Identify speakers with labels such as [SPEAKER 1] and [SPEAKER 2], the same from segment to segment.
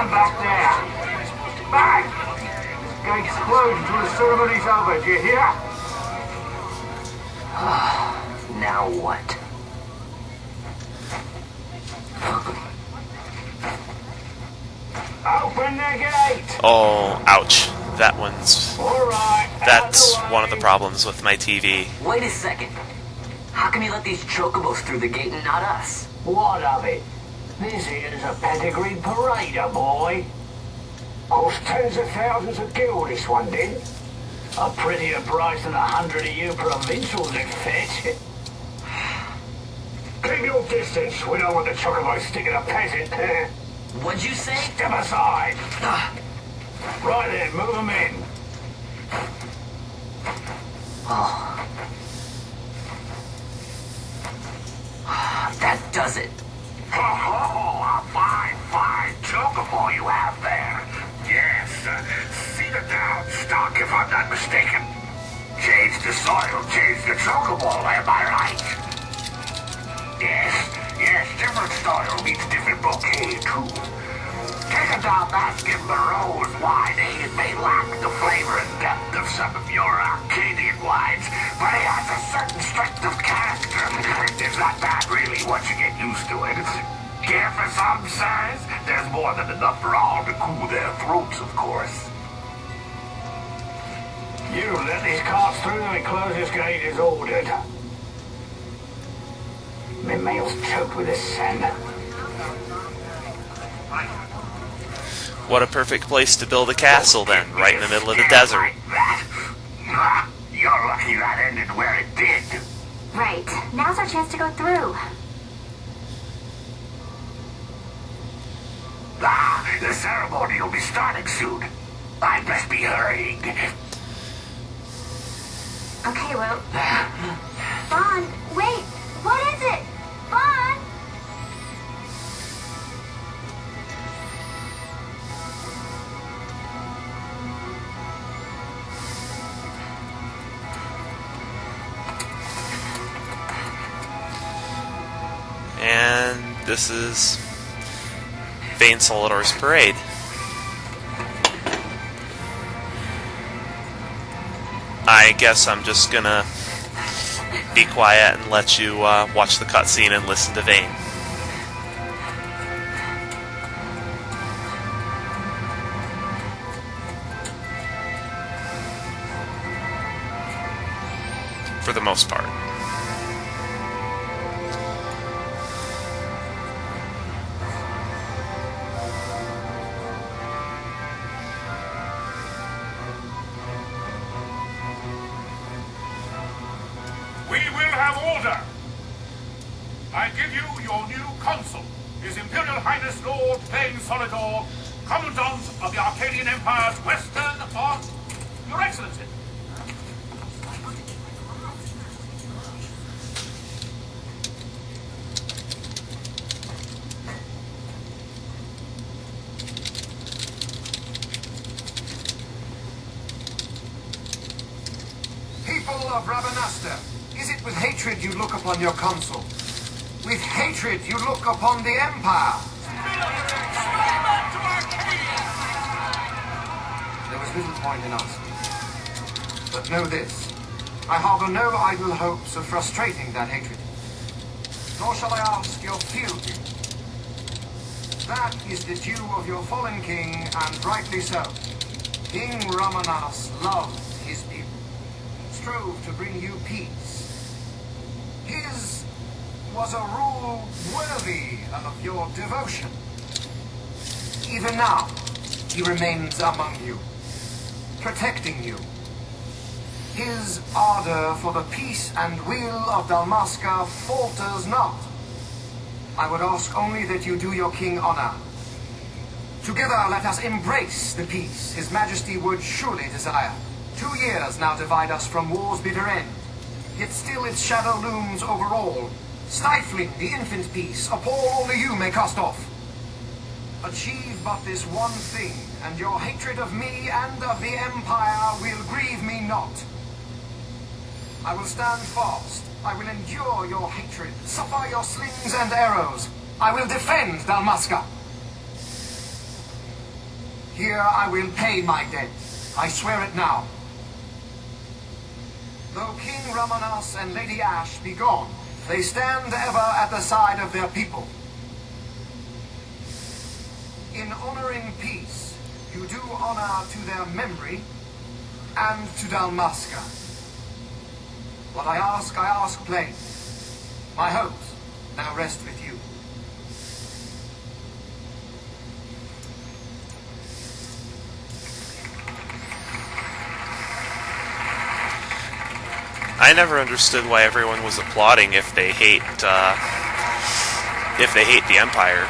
[SPEAKER 1] Stand back there. Back! Gates closed until the ceremony's over, do you hear?
[SPEAKER 2] Now what?
[SPEAKER 1] Open the gate!
[SPEAKER 3] Oh, ouch. That one's...
[SPEAKER 1] Alright.
[SPEAKER 3] That's one of the problems with my TV.
[SPEAKER 2] Wait a second. How come you let these chocobos through the gate and not us?
[SPEAKER 1] What of it? This here's a pedigreed parader, boy. Cost tens of thousands of gil, this one did. A prettier price than 100 of you provincials would fetch. Keep your distance. We don't want the chocobos sticking a peasant.
[SPEAKER 2] What'd you say?
[SPEAKER 1] Step aside. Right then, move them in.
[SPEAKER 2] Oh. That does it.
[SPEAKER 4] Oh, a fine chocobo you have there. Yes, cedar down stock if I'm not mistaken. Change the soil, change the chocobo, am I right? Yes, different soil means different bouquet too. Take a down basket of the rose wine, it may lack the flavor and depth of some of your Arcadian wines, but it has a certain strength of character. It's not bad really once you get used to it. Care for some, sirs? There's more than enough for all to cool their throats, of course.
[SPEAKER 1] You let these carts through and close this gate as ordered. My mail's choked with this sand.
[SPEAKER 3] What a perfect place to build a castle then, right in the middle of the desert.
[SPEAKER 4] You're lucky that ended where it did.
[SPEAKER 5] Right. Now's our chance to go through.
[SPEAKER 4] The ceremony will be starting soon. I'd best be hurrying.
[SPEAKER 5] Okay, well... Vaughn, wait! What is it? Vaughn!
[SPEAKER 3] And this is Vane Solidor's parade. I guess I'm just gonna be quiet and let you watch the cutscene and listen to Vane. For the most part.
[SPEAKER 6] We will have order. I give you your new consul, His Imperial Highness Lord Vane Solidor, Commandant of the Arcadian Empire's Western Front. Your Excellency.
[SPEAKER 7] People of Rabanasta, is it with hatred you look upon your consul? With hatred you look upon the Empire? There was little point in asking. But know this, I harbor no idle hopes of frustrating that hatred. Nor shall I ask your fealty. That is the due of your fallen king, and rightly so. King Ramanas loved his people. Strove to bring you peace. His was a rule worthy of your devotion. Even now, he remains among you, protecting you. His ardor for the peace and weal of Dalmasca falters not. I would ask only that you do your king honor. Together let us embrace the peace His Majesty would surely desire. 2 years now divide us from war's bitter end, yet still its shadow looms over all, stifling the infant peace, appall all the you may cast off. Achieve but this one thing, and your hatred of me and of the Empire will grieve me not. I will stand fast, I will endure your hatred, suffer your slings and arrows, I will defend Dalmasca. Here I will pay my debt. I swear it now. Though King Ramanas and Lady Ash be gone, they stand ever at the side of their people. In honoring peace, you do honor to their memory and to Dalmasca. What I ask plain. My hopes now rest with you.
[SPEAKER 3] I never understood why everyone was applauding if they hate the Empire.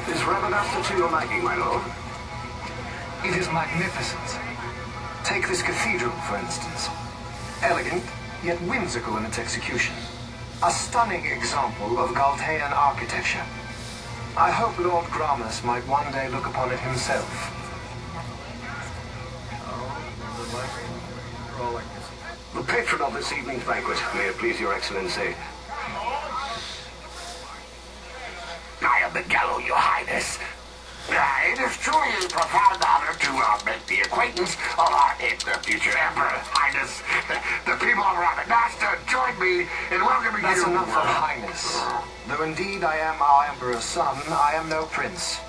[SPEAKER 4] Is Ravenasta to your liking, my lord?
[SPEAKER 7] It is magnificent. Take this cathedral, for instance. Elegant, yet whimsical in its execution. A stunning example of Galtean architecture. I hope Lord Gramus might one day look upon it himself.
[SPEAKER 4] The patron of this evening's banquet, may it please your excellency. I am the Gallo, your highness. It is truly a profound honor to make the acquaintance of our future emperor, highness. The people of Ravenasta join me in welcoming
[SPEAKER 7] That's
[SPEAKER 4] you.
[SPEAKER 7] enough of highness. Though indeed I am our emperor's son, I am no prince.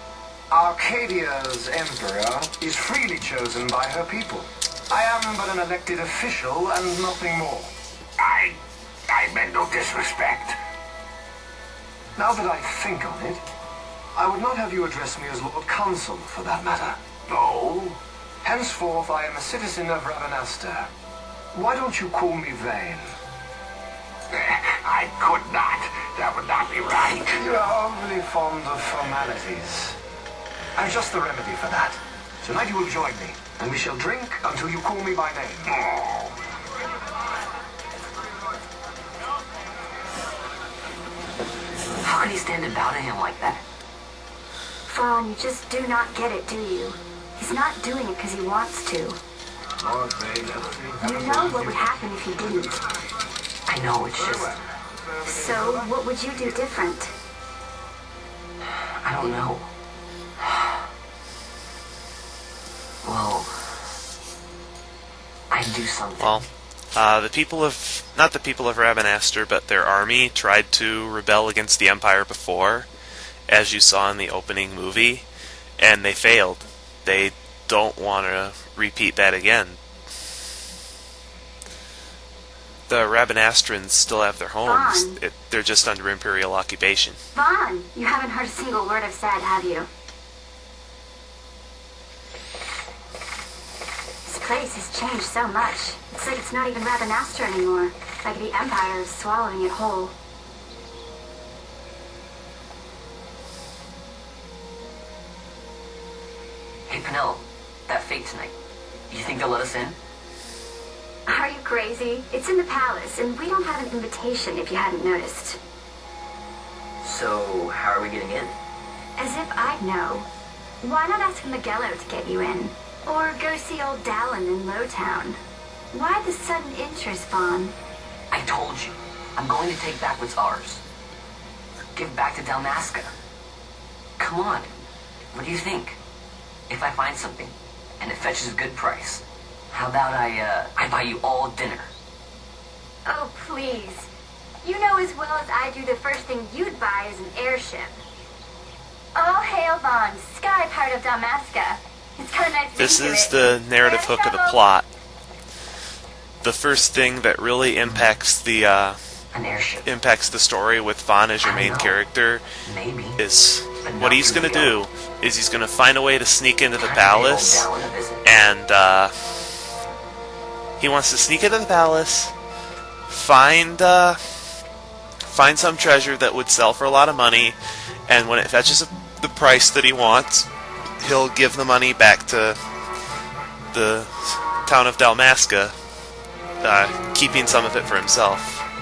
[SPEAKER 7] Arcadia's emperor is freely chosen by her people. I am but an elected official and nothing more.
[SPEAKER 4] I meant no disrespect.
[SPEAKER 7] Now that I think on it, I would not have you address me as Lord Consul, for that matter.
[SPEAKER 4] No?
[SPEAKER 7] Henceforth, I am a citizen of Ravenasta. Why don't you call me Vane?
[SPEAKER 4] I could not. That would not be right.
[SPEAKER 7] You are overly fond of formalities. I've just the remedy for that. Tonight you will join me, and we shall drink until you call me by name.
[SPEAKER 2] How can he stand to bow to him like that?
[SPEAKER 5] Fawn, you just do not get it, do you? He's not doing it because he wants to. You know what would happen if he didn't.
[SPEAKER 2] I know, it's just...
[SPEAKER 5] So, what would you do different?
[SPEAKER 2] I don't know. Well... I'd do something.
[SPEAKER 3] Well, not the people of Ravenaster, but their army tried to rebel against the Empire before, as you saw in the opening movie, and they failed. They don't want to repeat that again. The Ravenastrans still have their homes. They're just under Imperial occupation.
[SPEAKER 5] Vaughn, you haven't heard a single word I've said, have you? This place has changed so much. It's like it's not even Ravenastra anymore. Like the Empire is swallowing it whole.
[SPEAKER 2] Hey, Penel, that fate tonight. You think they'll let us in?
[SPEAKER 5] Are you crazy? It's in the palace, and we don't have an invitation if you hadn't noticed.
[SPEAKER 2] So, how are we getting in?
[SPEAKER 5] As if I'd know. Why not ask Magello to get you in? Or go see old Dallin in Lowtown? Why the sudden interest, Vaughn?
[SPEAKER 2] I told you. I'm going to take back what's ours. Give back to Dalmasca. Come on. What do you think? If I find something, and it fetches a good price, how about I buy you all dinner?
[SPEAKER 5] Oh, please. You know as well as I do the first thing you'd buy is an airship. All hail Vaughn, sky part of Dalmasca. It's kind of nice to
[SPEAKER 3] This
[SPEAKER 5] meet you.
[SPEAKER 3] is the narrative hook of the plot. The first thing that really impacts the
[SPEAKER 2] An airship.
[SPEAKER 3] impacts the story with Vaughn as your main character
[SPEAKER 2] Maybe.
[SPEAKER 3] is
[SPEAKER 2] But
[SPEAKER 3] what
[SPEAKER 2] not
[SPEAKER 3] he's
[SPEAKER 2] through
[SPEAKER 3] going to
[SPEAKER 2] the
[SPEAKER 3] do is he's going to find a way to sneak into the
[SPEAKER 2] Time to pay old
[SPEAKER 3] palace,
[SPEAKER 2] Dallin a visit.
[SPEAKER 3] and he wants to sneak into the palace, find some treasure that would sell for a lot of money, and when it fetches the price that he wants, he'll give the money back to the town of Dalmasca, keeping some of it for himself.